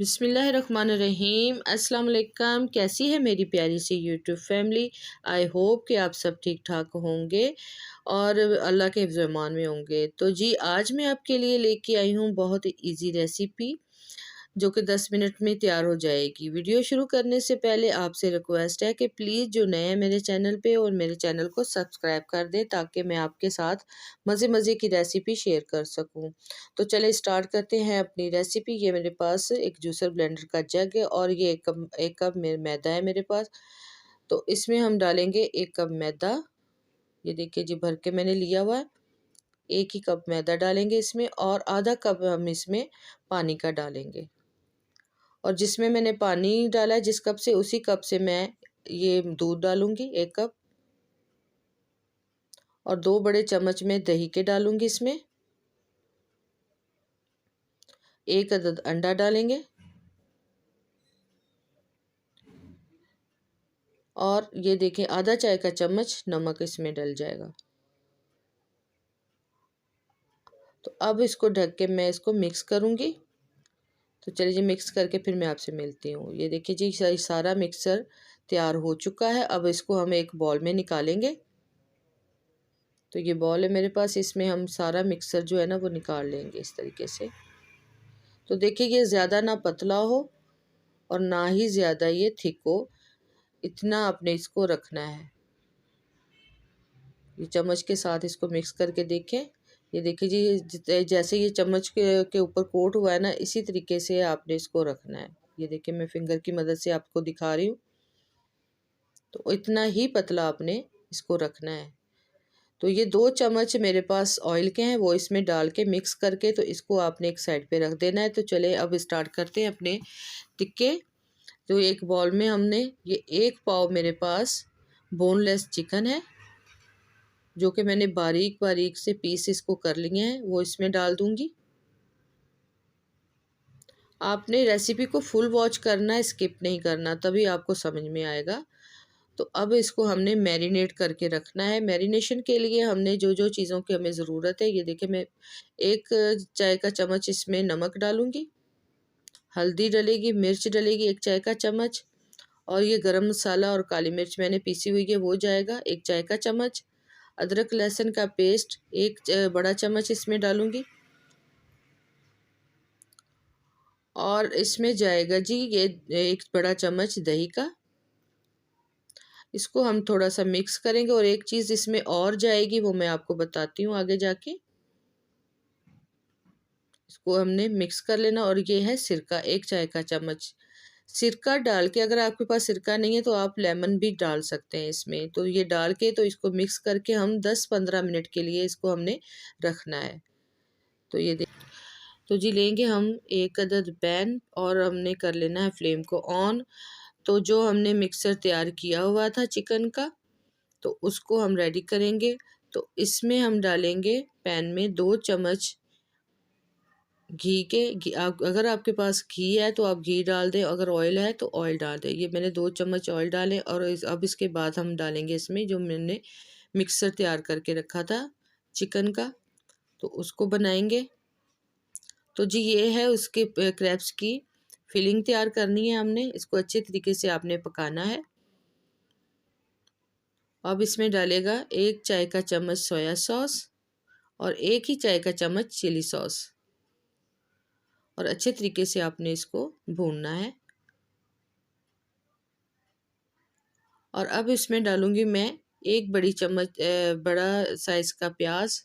बिस्मिल्लाहिर्रहमानिर्रहीम। अस्सलाम वालेकुम। कैसी है मेरी प्यारी सी यूट्यूब फैमिली। आई होप कि आप सब ठीक ठाक होंगे और अल्लाह के हिफ्ज़ अमान में होंगे। तो जी आज मैं आपके लिए लेके आई हूँ बहुत इजी रेसिपी जो कि 10 मिनट में तैयार हो जाएगी। वीडियो शुरू करने से पहले आपसे रिक्वेस्ट है कि प्लीज़ जो नए हैं मेरे चैनल पे और मेरे चैनल को सब्सक्राइब कर दें ताकि मैं आपके साथ मज़े मज़े की रेसिपी शेयर कर सकूं। तो चले स्टार्ट करते हैं अपनी रेसिपी। ये मेरे पास एक जूसर ब्लेंडर का जग है और ये एक कप मैदा है मेरे पास। तो इसमें हम डालेंगे 1 कप मैदा। ये देखिए जी भर के मैंने लिया हुआ है। 1 ही कप मैदा डालेंगे इसमें और आधा कप हम इसमें पानी का डालेंगे। और जिसमें मैंने पानी डाला है जिस कप से उसी कप से मैं ये दूध डालूंगी 1 कप। और 2 बड़े चम्मच में दही के डालूंगी इसमें। 1 अदद अंडा डालेंगे और ये देखें आधा चाय का चम्मच नमक इसमें डल जाएगा। तो अब इसको ढक के मैं इसको मिक्स करूंगी। तो चलिए जी मिक्स करके फिर मैं आपसे मिलती हूँ। ये देखिए जी सारा मिक्सर तैयार हो चुका है। अब इसको हम एक बॉल में निकालेंगे। तो ये बॉल है मेरे पास, इसमें हम सारा मिक्सर जो है ना वो निकाल लेंगे इस तरीके से। तो देखिए ये ज़्यादा ना पतला हो और ना ही ज़्यादा ये थिक हो, इतना आपने इसको रखना है। ये चम्मच के साथ इसको मिक्स करके देखें। ये देखिए जी जैसे ये चम्मच के ऊपर कोट हुआ है ना, इसी तरीके से आपने इसको रखना है। ये देखिए मैं फिंगर की मदद से आपको दिखा रही हूँ। तो इतना ही पतला आपने इसको रखना है। तो ये 2 चम्मच मेरे पास ऑयल के हैं, वो इसमें डाल के मिक्स करके तो इसको आपने एक साइड पे रख देना है। तो चले अब स्टार्ट करते हैं अपने टिक्के। तो एक बाउल में हमने ये 1 पाव मेरे पास बोनलेस चिकन है जो कि मैंने बारीक बारीक से पीस इसको कर लिए हैं, वो इसमें डाल दूंगी। आपने रेसिपी को फुल वॉच करना है, स्किप नहीं करना, तभी आपको समझ में आएगा। तो अब इसको हमने मैरिनेट करके रखना है। मैरिनेशन के लिए हमने जो जो चीज़ों की हमें ज़रूरत है, ये देखिए मैं 1 चाय का चम्मच इसमें नमक डालूंगी, हल्दी डलेगी, मिर्च डलेगी 1 चाय का चम्मच और ये गरम मसाला और काली मिर्च मैंने पीसी हुई है वो जाएगा 1 चाय का चम्मच। अदरक लहसुन का पेस्ट 1 बड़ा चम्मच इसमें डालूंगी और इसमें जाएगा जी ये 1 बड़ा चम्मच दही का। इसको हम थोड़ा सा मिक्स करेंगे और एक चीज़ इसमें और जाएगी वो मैं आपको बताती हूँ आगे जाके। इसको हमने मिक्स कर लेना और ये है सिरका 1 चाय का चम्मच। सिरका डाल के अगर आपके पास सिरका नहीं है तो आप लेमन भी डाल सकते हैं इसमें। तो ये डाल के तो इसको मिक्स करके हम 10-15 मिनट के लिए इसको हमने रखना है। तो ये देख तो जी लेंगे हम 1 अदद पैन और हमने कर लेना है फ्लेम को ऑन। तो जो हमने मिक्सर तैयार किया हुआ था चिकन का तो उसको हम रेडी करेंगे। तो इसमें हम डालेंगे पैन में 2 चम्मच अगर आपके पास घी है तो आप घी डाल दें, अगर ऑयल है तो ऑयल डाल दें। ये मैंने 2 चम्मच ऑयल डाले और अब इसके बाद हम डालेंगे इसमें जो मैंने मिक्सर तैयार करके रखा था चिकन का, तो उसको बनाएंगे। तो जी ये है उसके क्रैब्स की फिलिंग तैयार करनी है हमने, इसको अच्छे तरीके से आपने पकाना है। अब इसमें डालेगा 1 चाय का चम्मच सोया सॉस और 1 ही चाय का चम्मच चिली सॉस और अच्छे तरीके से आपने इसको भूनना है। और अब इसमें डालूंगी मैं 1 बड़ी चम्मच बड़ा साइज़ का प्याज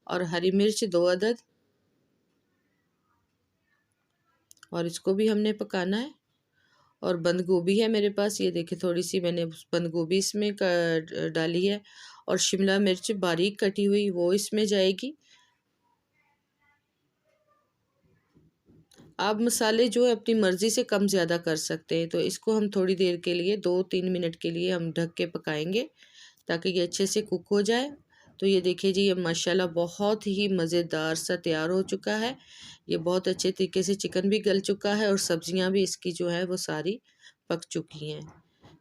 और हरी मिर्च 2 अदद और इसको भी हमने पकाना है। और बंद गोभी है मेरे पास, ये देखिए थोड़ी सी मैंने बंद गोभी इसमें डाली है और शिमला मिर्च बारीक कटी हुई वो इसमें जाएगी। आप मसाले जो है अपनी मर्ज़ी से कम ज़्यादा कर सकते हैं। तो इसको हम थोड़ी देर के लिए 2-3 मिनट के लिए हम ढक के पकाएंगे ताकि ये अच्छे से कुक हो जाए। तो ये देखिए जी ये माशाल्लाह बहुत ही मज़ेदार सा तैयार हो चुका है। ये बहुत अच्छे तरीके से चिकन भी गल चुका है और सब्जियां भी इसकी जो है वो सारी पक चुकी हैं।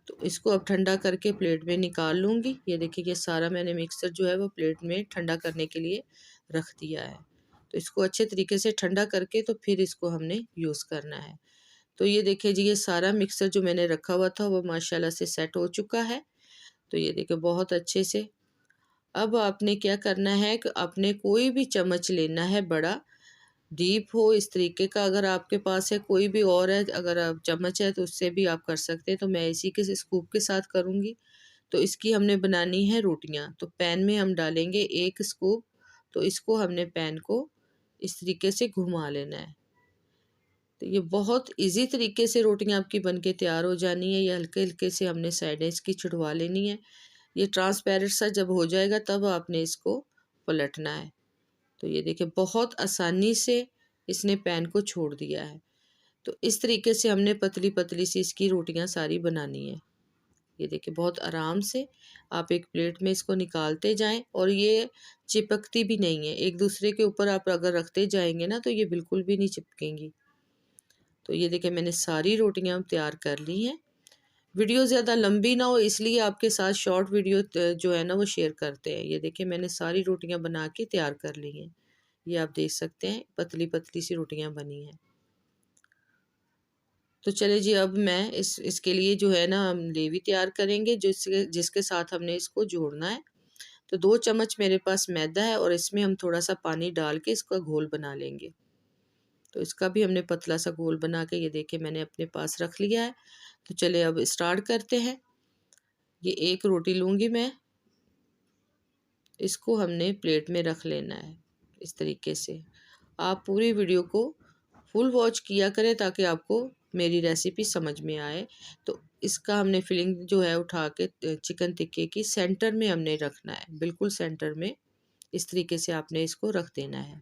तो इसको अब ठंडा करके प्लेट में निकाल लूँगी। ये देखिए ये सारा मैंने मिक्सर जो है वो प्लेट में ठंडा करने के लिए रख दिया है। तो इसको अच्छे तरीके से ठंडा करके तो फिर इसको हमने यूज़ करना है। तो ये देखिए जी, ये सारा मिक्सर जो मैंने रखा हुआ था वो माशाल्लाह से सेट हो चुका है। तो ये देखिए बहुत अच्छे से। अब आपने क्या करना है कि आपने कोई भी चम्मच लेना है बड़ा, डीप हो इस तरीके का, अगर आपके पास है कोई भी और है, अगर आप चम्मच है तो उससे भी आप कर सकते हैं। तो मैं इसी के स्कूप के साथ करूँगी। तो इसकी हमने बनानी है रोटियां। तो पैन में हम डालेंगे 1 स्कूप। तो इसको हमने पैन को इस तरीके से घुमा लेना है। तो ये बहुत इजी तरीके से रोटियां आपकी बनके तैयार हो जानी है। ये हल्के हल्के से हमने साइडें इसकी छुड़वा लेनी है। ये ट्रांसपेरेंट सा जब हो जाएगा तब आपने इसको पलटना है। तो ये देखिए बहुत आसानी से इसने पैन को छोड़ दिया है। तो इस तरीके से हमने पतली पतली सी इसकी रोटियां सारी बनानी है। ये देखिए बहुत आराम से आप एक प्लेट में इसको निकालते जाएं और ये चिपकती भी नहीं है। एक दूसरे के ऊपर आप अगर रखते जाएंगे ना तो ये बिल्कुल भी नहीं चिपकेंगी। तो ये देखिए मैंने सारी रोटियां तैयार कर ली हैं। वीडियो ज़्यादा लंबी ना हो इसलिए आपके साथ शॉर्ट वीडियो जो है ना वो शेयर करते हैं। ये देखिए मैंने सारी रोटियां बना के तैयार कर ली हैं। ये आप देख सकते हैं पतली पतली सी रोटियां बनी हैं। तो चले जी, अब मैं इसके लिए जो है ना हम लेवी तैयार करेंगे जिसके जिसके साथ हमने इसको जोड़ना है। तो 2 चम्मच मेरे पास मैदा है और इसमें हम थोड़ा सा पानी डाल के इसका घोल बना लेंगे। तो इसका भी हमने पतला सा घोल बना के ये देखिए मैंने अपने पास रख लिया है। तो चलिए अब स्टार्ट करते हैं। ये एक रोटी लूँगी मैं, इसको हमने प्लेट में रख लेना है इस तरीके से। आप पूरी वीडियो को फुल वॉच किया करें ताकि आपको मेरी रेसिपी समझ में आए। तो इसका हमने फिलिंग जो है उठा के चिकन टिक्के की सेंटर में हमने रखना है, बिल्कुल सेंटर में। इस तरीके से आपने इसको रख देना है।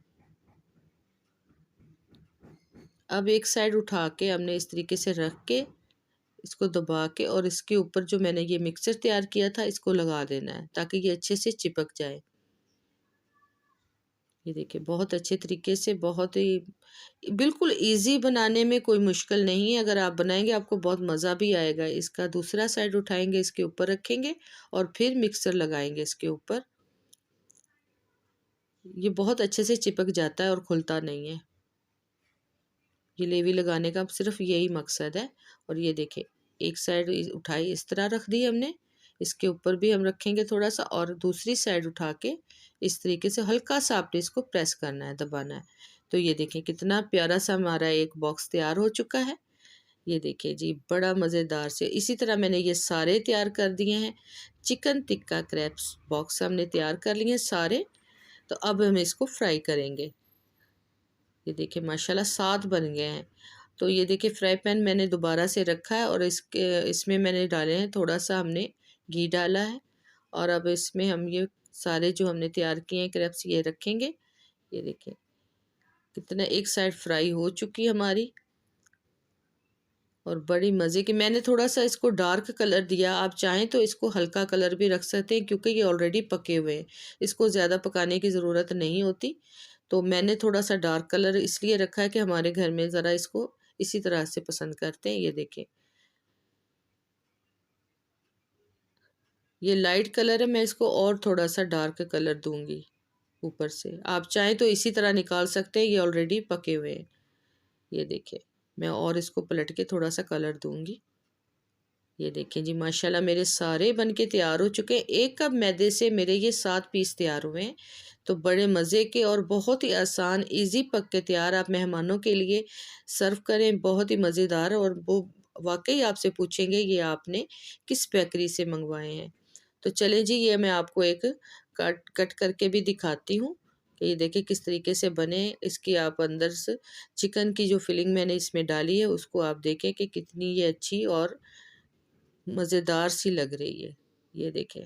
अब एक साइड उठा के हमने इस तरीके से रख के इसको दबा के और इसके ऊपर जो मैंने ये मिक्सचर तैयार किया था इसको लगा देना है ताकि ये अच्छे से चिपक जाए। ये देखिए बहुत अच्छे तरीके से, बहुत ही बिल्कुल इजी, बनाने में कोई मुश्किल नहीं है। अगर आप बनाएंगे आपको बहुत मज़ा भी आएगा। इसका दूसरा साइड उठाएंगे, इसके ऊपर रखेंगे और फिर मिक्सर लगाएंगे इसके ऊपर। ये बहुत अच्छे से चिपक जाता है और खुलता नहीं है। ये लेवी लगाने का सिर्फ यही मकसद है। और ये देखिए एक साइड उठाई इस तरह रख दी हमने, इसके ऊपर भी हम रखेंगे थोड़ा सा और दूसरी साइड उठा के इस तरीके से हल्का सा आपने इसको प्रेस करना है, दबाना है। तो ये देखिए कितना प्यारा सा हमारा एक बॉक्स तैयार हो चुका है। ये देखिए जी बड़ा मज़ेदार से, इसी तरह मैंने ये सारे तैयार कर दिए हैं। चिकन टिक्का क्रैप्स बॉक्स हमने तैयार कर लिए हैं सारे। तो अब हम इसको फ्राई करेंगे। ये देखिए माशाल्लाह 7 बन गए हैं। तो ये देखिए फ्राई पैन मैंने दोबारा से रखा है और इसमें मैंने डाले हैं, थोड़ा सा हमने घी डाला है। और अब इसमें हम ये सारे जो हमने तैयार किए हैं क्रैप्स ये रखेंगे। ये देखिए कितना एक साइड फ्राई हो चुकी है हमारी और बड़ी मज़े की। मैंने थोड़ा सा इसको डार्क कलर दिया, आप चाहें तो इसको हल्का कलर भी रख सकते हैं क्योंकि ये ऑलरेडी पके हुए हैं, इसको ज़्यादा पकाने की ज़रूरत नहीं होती। तो मैंने थोड़ा सा डार्क कलर इसलिए रखा है कि हमारे घर में ज़रा इसको इसी तरह से पसंद करते हैं। ये देखें ये लाइट कलर है, मैं इसको और थोड़ा सा डार्क कलर दूंगी ऊपर से। आप चाहें तो इसी तरह निकाल सकते हैं, ये ऑलरेडी पके हुए हैं। ये देखिए मैं और इसको पलट के थोड़ा सा कलर दूंगी। ये देखें जी माशाल्लाह मेरे सारे बनके तैयार हो चुके हैं। 1 कप मैदे से मेरे ये 7 पीस तैयार हुए हैं। तो बड़े मज़े के और बहुत ही आसान इजी पक के तैयार, आप मेहमानों के लिए सर्व करें, बहुत ही मज़ेदार। और वो वाकई आपसे पूछेंगे ये आपने किस बेकरी से मंगवाए हैं। तो चलें जी, ये मैं आपको एक कट कट करके भी दिखाती हूँ कि ये देखिए किस तरीके से बने। इसकी आप अंदर से चिकन की जो फिलिंग मैंने इसमें डाली है उसको आप देखें कि कितनी ये अच्छी और मज़ेदार सी लग रही है। ये देखें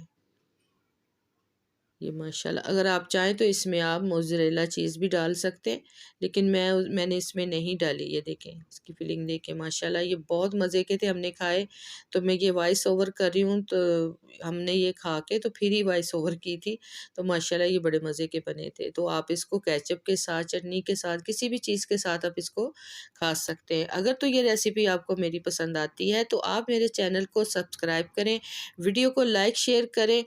ये माशाल्लाह, अगर आप चाहें तो इसमें आप मोज़रेला चीज़ भी डाल सकते हैं, लेकिन मैंने इसमें नहीं डाली। ये देखें इसकी फिलिंग देखें माशाल्लाह, ये बहुत मज़े के थे, हमने खाए। तो मैं ये वॉइस ओवर कर रही हूँ, तो हमने ये खा के तो फिर ही वॉइस ओवर की थी। तो माशाल्लाह ये बड़े मज़े के बने थे। तो आप इसको केचप के साथ, चटनी के साथ, किसी भी चीज़ के साथ आप इसको खा सकते हैं। अगर तो ये रेसिपी आपको मेरी पसंद आती है तो आप मेरे चैनल को सब्सक्राइब करें, वीडियो को लाइक शेयर करें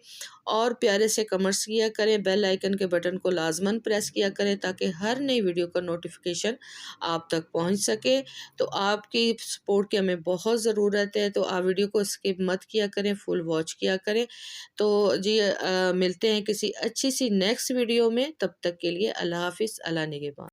और प्यारे से कमेंट्स किया करें, बेल आइकन के बटन को लाजमन प्रेस किया करें ताकि हर नई वीडियो का नोटिफिकेशन आप तक पहुंच सके। तो आपकी सपोर्ट की हमें बहुत ज़रूरत है, तो आप वीडियो को स्किप मत किया करें, फुल वॉच किया करें। तो जी मिलते हैं किसी अच्छी सी नेक्स्ट वीडियो में, तब तक के लिए अल्लाह हाफ़िज़, अल्लाह निगहबान।